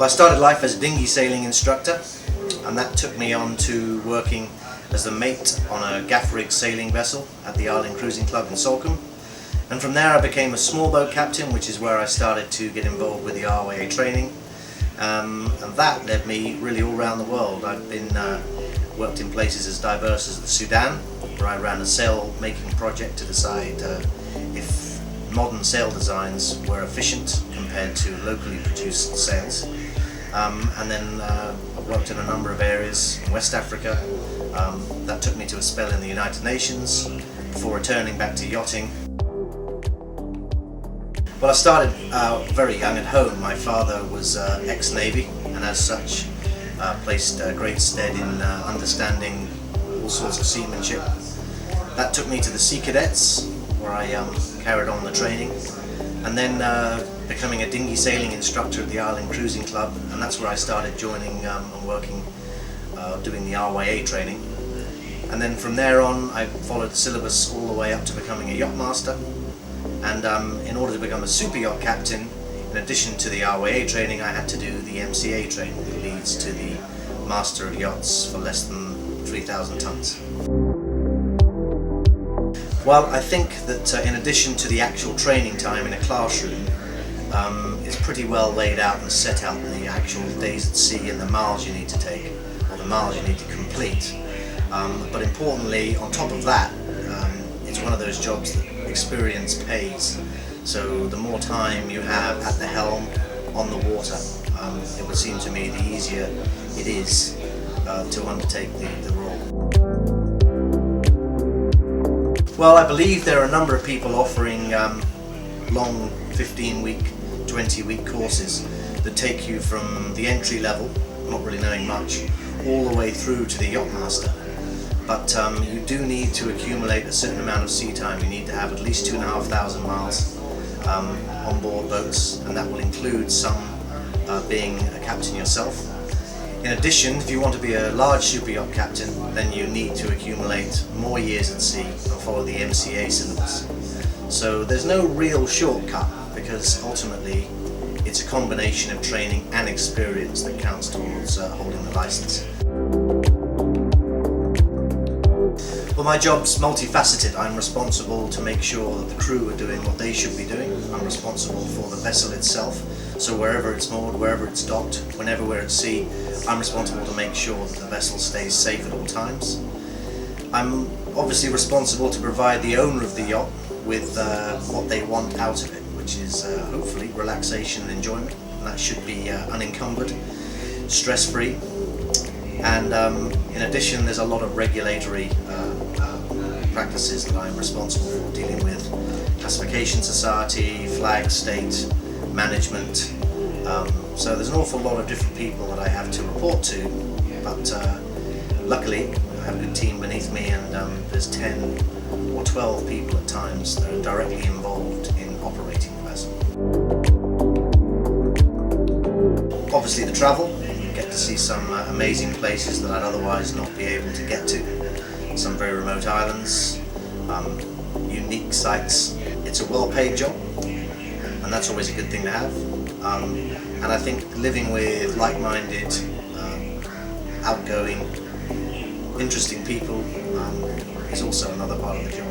Well, I started life as a dinghy sailing instructor, and that took me on to working as the mate on a gaff rig sailing vessel at the Island Cruising Club in Salcombe. And from there I became a small boat captain, which is where I started to get involved with the RYA training. And that led me really all around the world. I've been worked in places as diverse as the Sudan, where I ran a sail making project to decide if modern sail designs were efficient compared to locally produced sails. And then I've worked in a number of areas in West Africa. That took me to a spell in the United Nations before returning back to yachting. Well, I started very young at home. My father was ex-Navy, and as such placed great stead in understanding all sorts of seamanship. That took me to the Sea Cadets, where I carried on the training, and then becoming a dinghy sailing instructor at the Island Cruising Club, and that's where I started joining and working, doing the RYA training. And then from there on I followed the syllabus all the way up to becoming a yacht master. And in order to become a super yacht captain, in addition to the RYA training, I had to do the MCA training that leads to the Master of Yachts for less than 3,000 tons. Well, I think that in addition to the actual training time in a classroom, it's pretty well laid out and set out the actual days at sea and the miles you need to take, or the miles you need to complete. But importantly, on top of that, it's one of those jobs that experience pays. So the more time you have at the helm, on the water, it would seem to me the easier it is to undertake the role. Well, I believe there are a number of people offering long 15-week, 20-week courses that take you from the entry level, not really knowing much, all the way through to the yacht master. But you do need to accumulate a certain amount of sea time. You need to have at least 2,500 miles on board boats, and that will include some being a captain yourself. In addition, if you want to be a large super yacht captain, then you need to accumulate more years at sea and follow the MCA syllabus. So there's no real shortcut, because ultimately it's a combination of training and experience that counts towards holding the license. Well, my job's multifaceted. I'm responsible to make sure that the crew are doing what they should be doing. I'm responsible for the vessel itself, so wherever it's moored, wherever it's docked, whenever we're at sea, I'm responsible to make sure that the vessel stays safe at all times. I'm obviously responsible to provide the owner of the yacht with what they want out of it, which is hopefully relaxation and enjoyment, and that should be unencumbered, stress-free. And in addition, there's a lot of regulatory practices that I'm responsible for, dealing with classification society, flag state, management. So there's an awful lot of different people that I have to report to, but luckily I have a good team beneath me, and there's 10 or 12 people at times that are directly involved in operating the vessel. Obviously the travel, you get to see some amazing places that I'd otherwise not be able to get to. Some very remote islands, unique sites. It's a well-paid job, and that's always a good thing to have. And I think living with like-minded, outgoing, interesting people is also another part of the job.